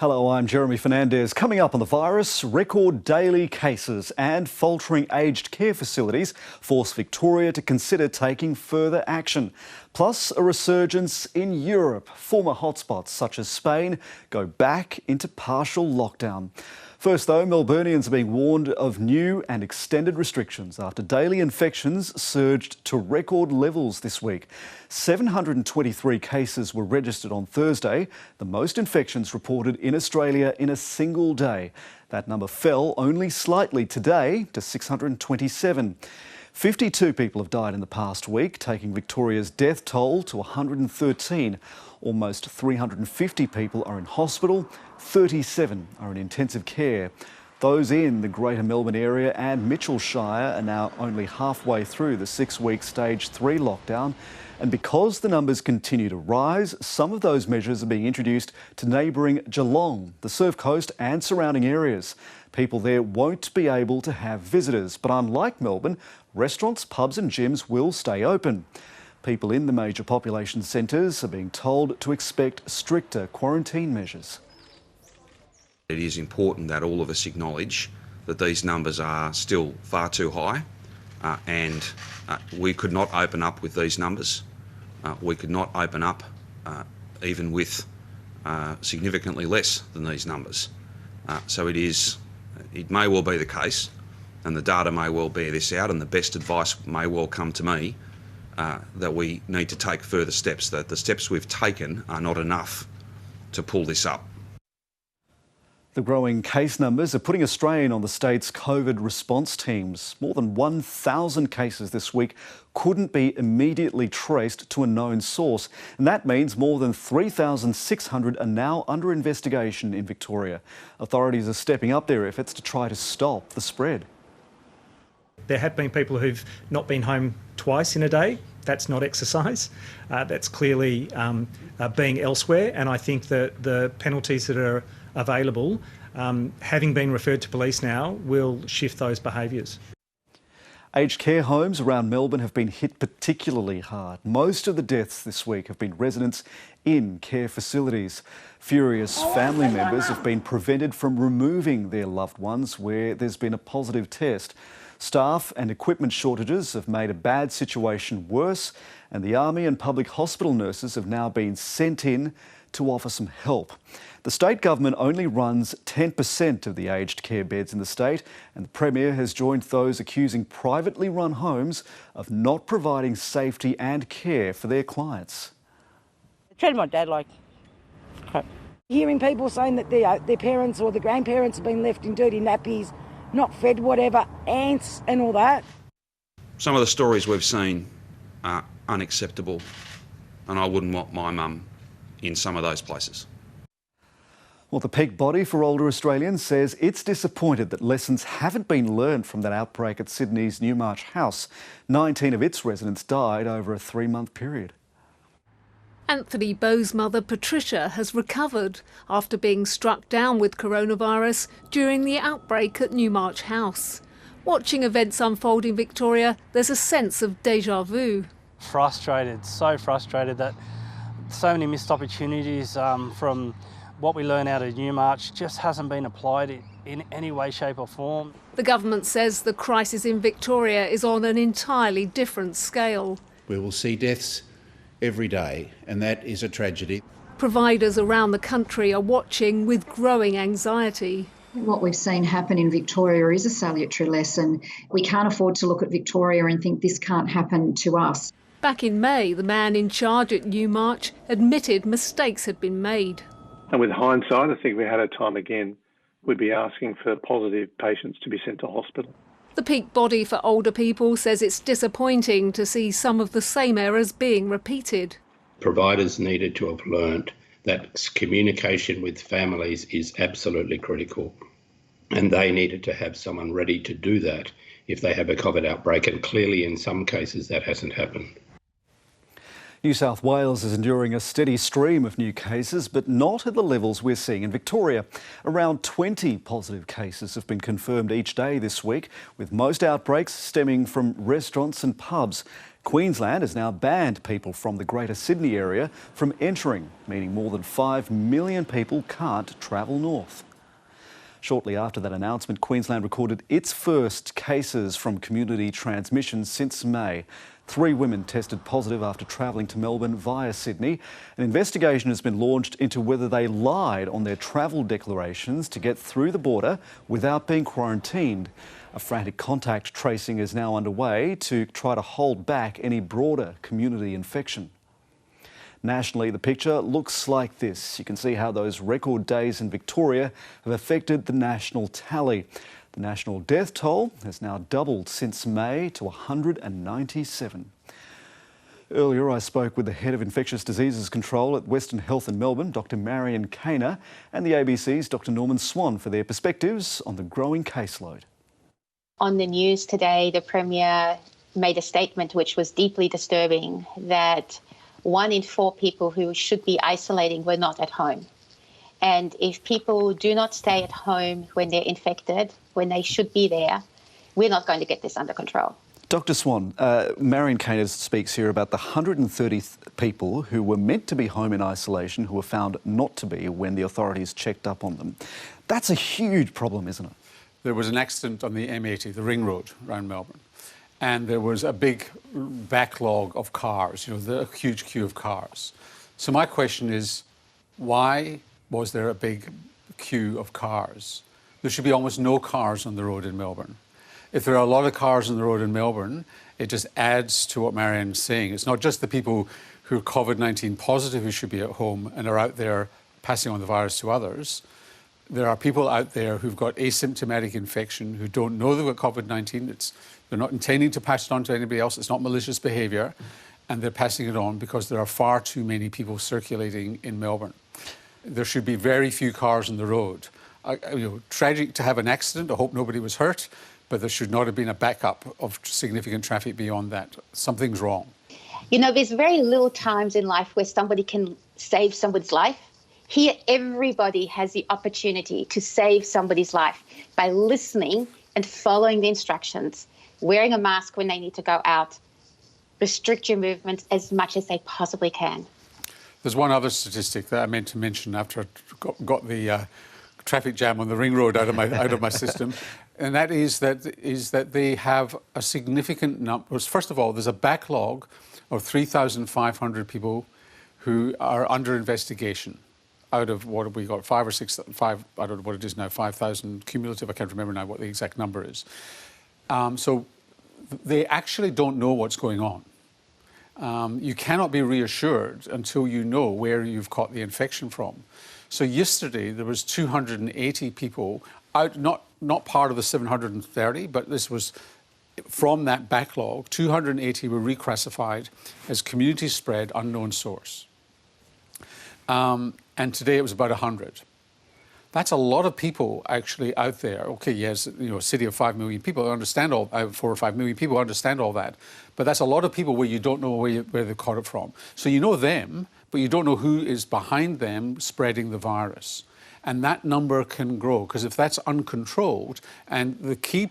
Hello, I'm Jeremy Fernandez. Coming up on the virus, record daily cases and faltering aged care facilities force Victoria to consider taking further action. Plus, a resurgence in Europe. Former hotspots such as Spain go back into partial lockdown. First though, Melburnians are being warned of new and extended restrictions after daily infections surged to record levels this week. 723 cases were registered on Thursday, the most infections reported in Australia in a single day. That number fell only slightly today to 627. 52 people have died in the past week, taking Victoria's death toll to 113. Almost 350 people are in hospital, 37 are in intensive care. Those in the Greater Melbourne area and Mitchellshire are now only halfway through the 6-week Stage 3 lockdown. And because the numbers continue to rise, some of those measures are being introduced to neighbouring Geelong, the Surf Coast and surrounding areas. People there won't be able to have visitors, but unlike Melbourne, restaurants, pubs and gyms will stay open. People in the major population centres are being told to expect stricter quarantine measures. It is important that all of us acknowledge that these numbers are still far too high and we could not open up with these numbers. We could not open up even with significantly less than these numbers. So it may well be the case, and the data may well bear this out, and the best advice may well come to me, that we need to take further steps, that the steps we've taken are not enough to pull this up. The growing case numbers are putting a strain on the state's COVID response teams. More than 1,000 cases this week couldn't be immediately traced to a known source, and that means more than 3,600 are now under investigation in Victoria. Authorities are stepping up their efforts to try to stop the spread. There have been people who've not been home twice in a day. That's not exercise. That's clearly being elsewhere, and I think that the penalties that are available, having been referred to police now, will shift those behaviours. Aged care homes around Melbourne have been hit particularly hard. Most of the deaths this week have been residents in care facilities. Furious family members have been prevented from removing their loved ones where there's been a positive test. Staff and equipment shortages have made a bad situation worse, and the Army and public hospital nurses have now been sent in to offer some help. The state government only runs 10% of the aged care beds in the state, and the Premier has joined those accusing privately run homes of not providing safety and care for their clients. I treated my dad like crap. Hearing people saying that their parents or the grandparents have been left in dirty nappies, not fed whatever, ants and all that. Some of the stories we've seen are unacceptable, and I wouldn't want my mum in some of those places. Well, the peak body for older Australians says it's disappointed that lessons haven't been learned from that outbreak at Sydney's Newmarch House. 19 of its residents died over a 3-month period. Anthony Bow's mother Patricia has recovered after being struck down with coronavirus during the outbreak at Newmarch House. Watching events unfold in Victoria, there's a sense of déjà vu. Frustrated, so frustrated that so many missed opportunities from what we learn out of Newmarch just hasn't been applied in any way, shape or form. The government says the crisis in Victoria is on an entirely different scale. We will see deaths every day, and that is a tragedy. Providers around the country are watching with growing anxiety. What we've seen happen in Victoria is a salutary lesson. We can't afford to look at Victoria and think this can't happen to us. Back in May, the man in charge at Newmarch admitted mistakes had been made. And with hindsight, I think if we had our time again, we'd be asking for positive patients to be sent to hospital. The peak body for older people says it's disappointing to see some of the same errors being repeated. Providers needed to have learnt that communication with families is absolutely critical, and they needed to have someone ready to do that if they have a COVID outbreak, and clearly in some cases that hasn't happened. New South Wales is enduring a steady stream of new cases, but not at the levels we're seeing in Victoria. Around 20 positive cases have been confirmed each day this week, with most outbreaks stemming from restaurants and pubs. Queensland has now banned people from the Greater Sydney area from entering, meaning more than 5 million people can't travel north. Shortly after that announcement, Queensland recorded its first cases from community transmission since May. 3 women tested positive after travelling to Melbourne via Sydney. An investigation has been launched into whether they lied on their travel declarations to get through the border without being quarantined. A frantic contact tracing is now underway to try to hold back any broader community infection. Nationally, the picture looks like this. You can see how those record days in Victoria have affected the national tally. The national death toll has now doubled since May to 197. Earlier, I spoke with the head of infectious diseases control at Western Health in Melbourne, Dr. Marion Kainer, and the ABC's Dr. Norman Swan for their perspectives on the growing caseload. On the news today, the Premier made a statement which was deeply disturbing, that 1 in 4 people who should be isolating were not at home. And if people do not stay at home when they're infected, when they should be there, we're not going to get this under control. Dr. Swan, Marion Kainer speaks here about the 130 people who were meant to be home in isolation who were found not to be when the authorities checked up on them. That's a huge problem, isn't it? There was an accident on the M80, the ring road around Melbourne, and there was a big backlog of cars, a huge queue of cars. So my question is, why was there a big queue of cars? There should be almost no cars on the road in Melbourne. If there are a lot of cars on the road in Melbourne, it just adds to what Marianne's saying. It's not just the people who are COVID-19 positive who should be at home and are out there passing on the virus to others. There are people out there who've got asymptomatic infection, who don't know they've got COVID-19. They're not intending to pass it on to anybody else. It's not malicious behaviour, and they're passing it on because there are far too many people circulating in Melbourne. There should be very few cars on the road. Tragic to have an accident. I hope nobody was hurt, but there should not have been a backup of significant traffic beyond that. Something's wrong. There's very little times in life where somebody can save somebody's life. Here, everybody has the opportunity to save somebody's life by listening and following the instructions, wearing a mask when they need to go out, restrict your movements as much as they possibly can. There's one other statistic that I meant to mention after I got the traffic jam on the ring road out of my system, and that is that they have a significant number. First of all, there's a backlog of 3,500 people who are under investigation out of what have we got, 5 or 6, I don't know what it is now, 5,000 cumulative. I can't remember now what the exact number is. So they actually don't know what's going on. You cannot be reassured until you know where you've caught the infection from. So yesterday there was 280 people out, not part of the 730, but this was from that backlog. 280 were reclassified as community spread, unknown source. And today it was about 100. That's a lot of people actually out there. Okay, yes, a city of 5 million people, I understand 4 or 5 million people, I understand all that. But that's a lot of people where you don't know where they caught it from. So you know them, but you don't know who is behind them spreading the virus. And that number can grow, because if that's uncontrolled, and the key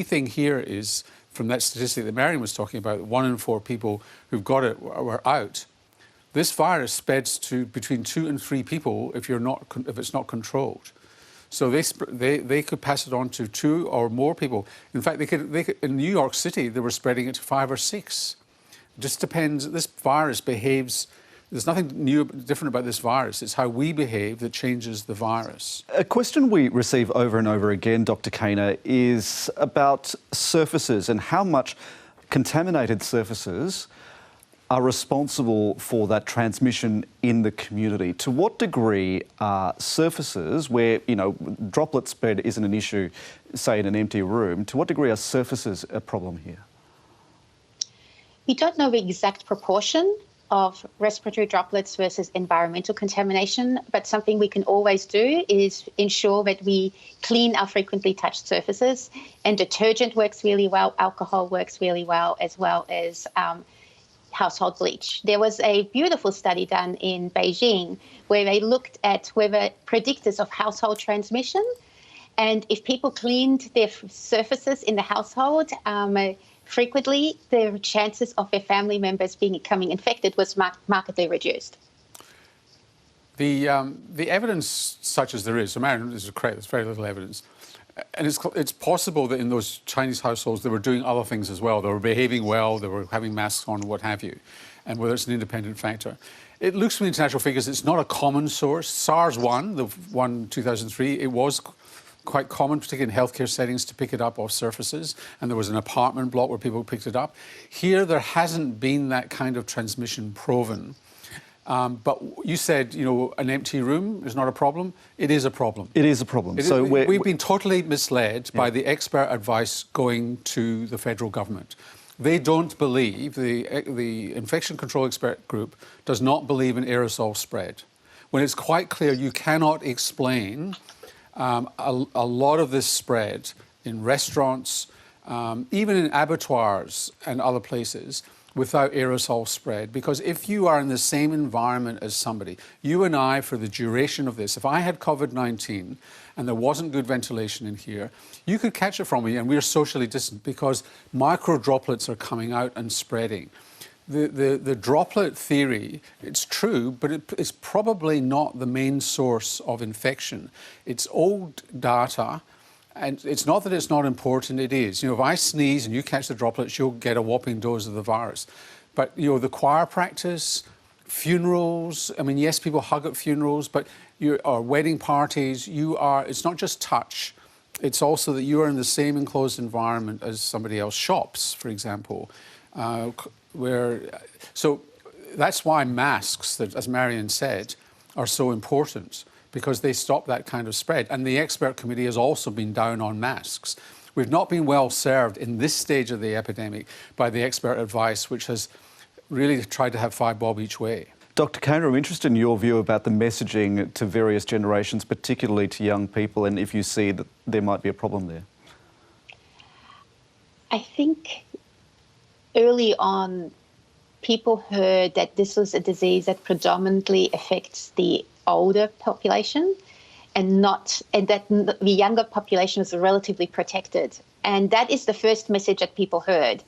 thing here is, from that statistic that Marion was talking about, 1 in 4 people who've got it were out. This virus spreads to between 2 and 3 people if it's not controlled. So they could pass it on to 2 or more people. In fact, they could, in New York City, they were spreading it to 5 or 6. It just depends. This virus behaves. There's nothing different about this virus. It's how we behave that changes the virus. A question we receive over and over again, Dr. Kainer, is about surfaces and how much contaminated surfaces are responsible for that transmission in the community. To what degree are surfaces where, droplet spread isn't an issue, say in an empty room, to what degree are surfaces a problem here? We don't know the exact proportion of respiratory droplets versus environmental contamination, but something we can always do is ensure that we clean our frequently touched surfaces, and detergent works really well, alcohol works really well as household bleach. There was a beautiful study done in Beijing where they looked at whether predictors of household transmission, and if people cleaned their surfaces in the household frequently, the chances of their family members becoming infected was markedly reduced. The evidence, such as there is, so Marion, this is correct, there's very little evidence. And it's possible that in those Chinese households they were doing other things as well. They were behaving well, they were having masks on, what have you, and whether it's an independent factor. It looks from the international figures it's not a common source. SARS-1, the one 2003, it was quite common, particularly in healthcare settings, to pick it up off surfaces, and there was an apartment block where people picked it up. Here, there hasn't been that kind of transmission proven. But you said, you know, an empty room is not a problem. It is a problem. It is a problem. So we've been totally misled by the expert advice going to the federal government. They don't believe, the infection control expert group does not believe in aerosol spread, when it's quite clear you cannot explain a lot of this spread in restaurants, even in abattoirs and other places, without aerosol spread. Because if you are in the same environment as somebody, you and I, for the duration of this, if I had COVID-19 and there wasn't good ventilation in here, you could catch it from me, and we're socially distant because micro droplets are coming out and spreading. The droplet theory, it's true, but it's probably not the main source of infection. It's old data. And it's not that it's not important, it is. You know, if I sneeze and you catch the droplets, you'll get a whopping dose of the virus. But, you know, the choir practice, funerals, I mean, yes, people hug at funerals, but or wedding parties, it's not just touch. It's also that you are in the same enclosed environment as somebody else. Shops, for example, so that's why masks, that, as Marion said, are so important, because they stop that kind of spread. And the expert committee has also been down on masks. We've not been well served in this stage of the epidemic by the expert advice, which has really tried to have 5 bob each way. Dr. Kaner, I'm interested in your view about the messaging to various generations, particularly to young people, and if you see that there might be a problem there. I think early on, people heard that this was a disease that predominantly affects the older population and that the younger population was relatively protected. And that is the first message that people heard.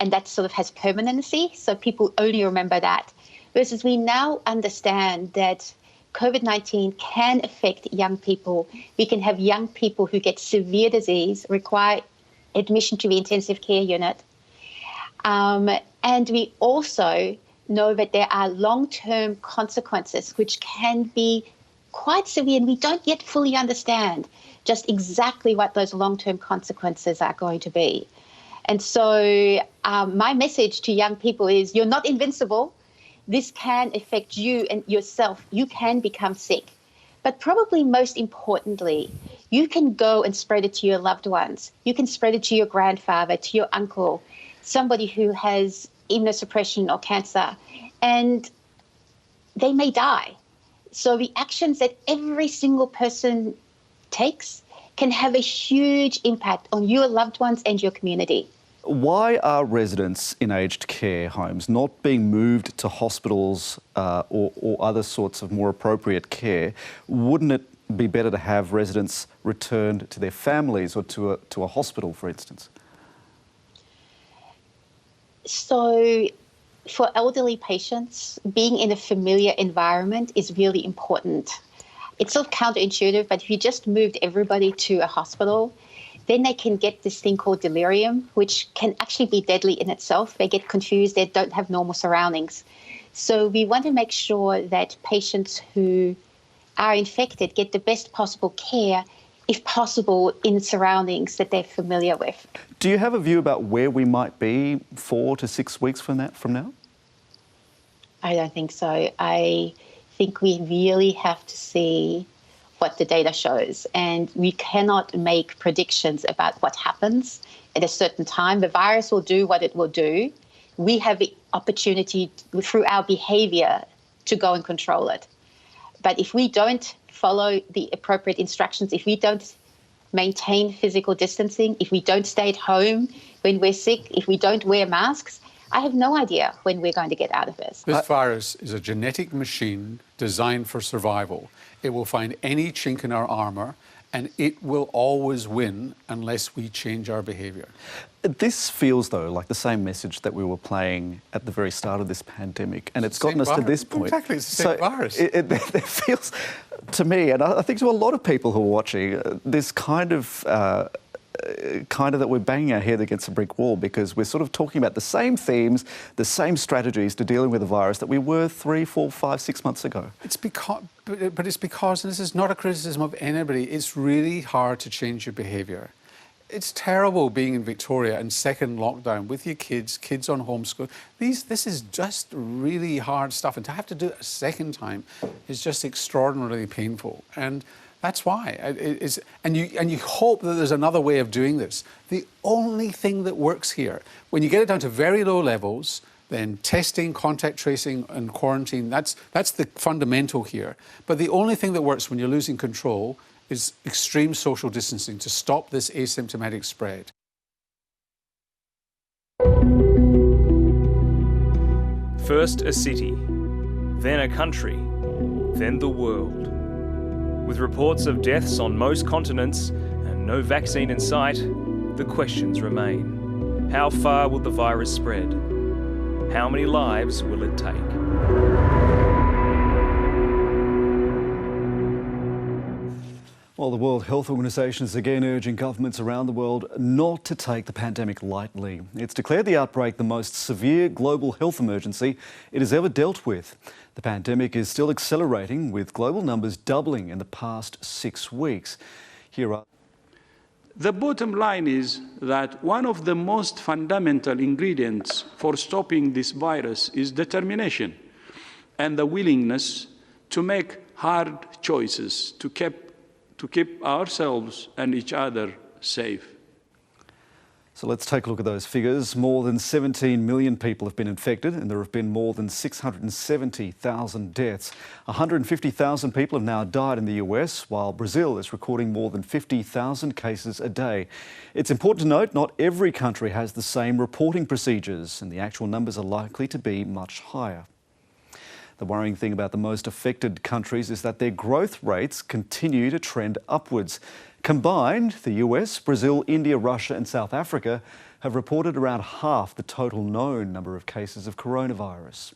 And that sort of has permanency, so people only remember that. Versus we now understand that COVID-19 can affect young people. We can have young people who get severe disease, require admission to the intensive care unit. And we also know that there are long-term consequences which can be quite severe, and we don't yet fully understand just exactly what those long-term consequences are going to be. And so my message to young people is, you're not invincible. This can affect you and yourself. You can become sick. But probably most importantly, you can go and spread it to your loved ones. You can spread it to your grandfather, to your uncle, somebody who has immunosuppression or cancer, and they may die. So the actions that every single person takes can have a huge impact on your loved ones and your community. Why are residents in aged care homes not being moved to hospitals or other sorts of more appropriate care? Wouldn't it be better to have residents returned to their families or to a hospital, for instance? So for elderly patients, being in a familiar environment is really important. It's sort of counterintuitive, but if you just moved everybody to a hospital, then they can get this thing called delirium, which can actually be deadly in itself. They get confused, they don't have normal surroundings. So we want to make sure that patients who are infected get the best possible care, if possible, in surroundings that they're familiar with. Do you have a view about where we might be 4 to 6 weeks from now? I don't think so. I think we really have to see what the data shows, and we cannot make predictions about what happens at a certain time. The virus will do what it will do. We have the opportunity through our behaviour to go and control it. But if we don't follow the appropriate instructions, if we don't maintain physical distancing, if we don't stay at home when we're sick, if we don't wear masks, I have no idea when we're going to get out of this. This virus is a genetic machine designed for survival. It will find any chink in our armour, and it will always win unless we change our behaviour. This feels, though, like the same message that we were playing at the very start of this pandemic, and it's gotten us to this point. Exactly, it's the same virus. It feels, to me, and I think to a lot of people who are watching, this kind of that we're banging our head against a brick wall, because we're sort of talking about the same themes, the same strategies to dealing with the virus that we were 3, 4, 5, 6 months ago. It's because, but it's because, and this is not a criticism of anybody, it's really hard to change your behaviour. It's terrible being in Victoria and second lockdown with your kids on homeschool. This is just really hard stuff, and to have to do it a second time is just extraordinarily painful. And that's why. And you hope that there's another way of doing this. The only thing that works here, when you get it down to very low levels, then testing, contact tracing and quarantine, that's the fundamental here. But the only thing that works when you're losing control is extreme social distancing to stop this asymptomatic spread. First a city, then a country, then the world. With reports of deaths on most continents and no vaccine in sight, the questions remain. How far will the virus spread? How many lives will it take? Well, the World Health Organization is again urging governments around the world not to take the pandemic lightly. It's declared the outbreak the most severe global health emergency it has ever dealt with. The pandemic is still accelerating, with global numbers doubling in the past 6 weeks. Here are... The bottom line is that one of the most fundamental ingredients for stopping this virus is determination and the willingness to make hard choices to keep ourselves and each other safe. So let's take a look at those figures. More than 17 million people have been infected, and there have been more than 670,000 deaths. 150,000 people have now died in the US, while Brazil is recording more than 50,000 cases a day. It's important to note not every country has the same reporting procedures, and the actual numbers are likely to be much higher. The worrying thing about the most affected countries is that their growth rates continue to trend upwards. Combined, the US, Brazil, India, Russia and South Africa have reported around half the total known number of cases of coronavirus.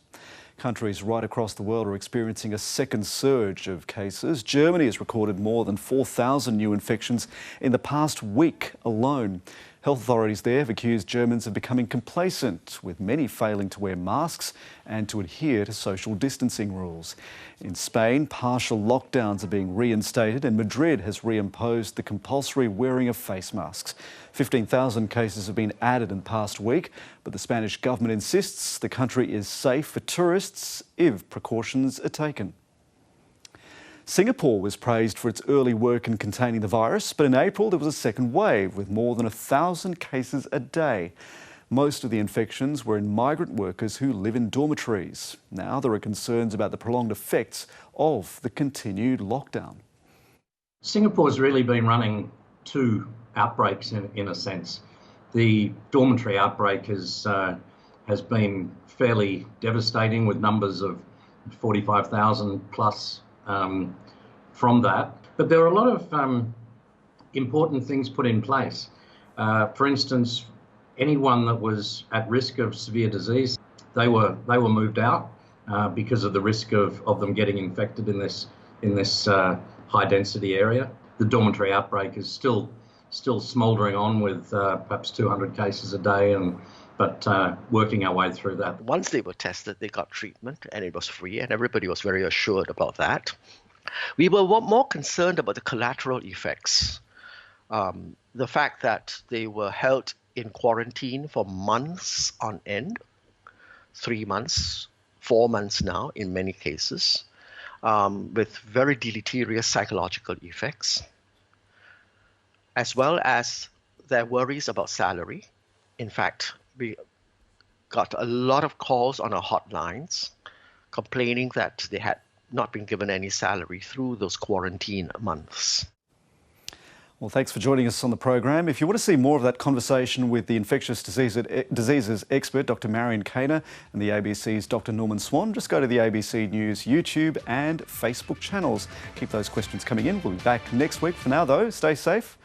Countries right across the world are experiencing a second surge of cases. Germany has recorded more than 4,000 new infections in the past week alone. Health authorities there have accused Germans of becoming complacent, with many failing to wear masks and to adhere to social distancing rules. In Spain, partial lockdowns are being reinstated, and Madrid has reimposed the compulsory wearing of face masks. 15,000 cases have been added in the past week, but the Spanish government insists the country is safe for tourists if precautions are taken. Singapore was praised for its early work in containing the virus, but in April there was a second wave with more than 1,000 cases a day. Most of the infections were in migrant workers who live in dormitories. Now there are concerns about the prolonged effects of the continued lockdown. Singapore's really been running two outbreaks in a sense. The dormitory outbreak has been fairly devastating, with numbers of 45,000 plus from that. But there are a lot of important things put in place. For instance, anyone that was at risk of severe disease, they were moved out because of the risk of them getting infected in this high density area. The dormitory outbreak is still smouldering on with perhaps 200 cases a day, but working our way through that. Once they were tested, they got treatment and it was free, and everybody was very assured about that. We were more concerned about the collateral effects. The fact that they were held in quarantine for months on end, 3 months, 4 months now in many cases, with very deleterious psychological effects, as well as their worries about salary. In fact, we got a lot of calls on our hotlines complaining that they had not been given any salary through those quarantine months. Well, thanks for joining us on the program. If you want to see more of that conversation with the infectious diseases expert, Dr. Marion Kaner, and the ABC's Dr. Norman Swan, just go to the ABC News YouTube and Facebook channels. Keep those questions coming in. We'll be back next week. For now, though, stay safe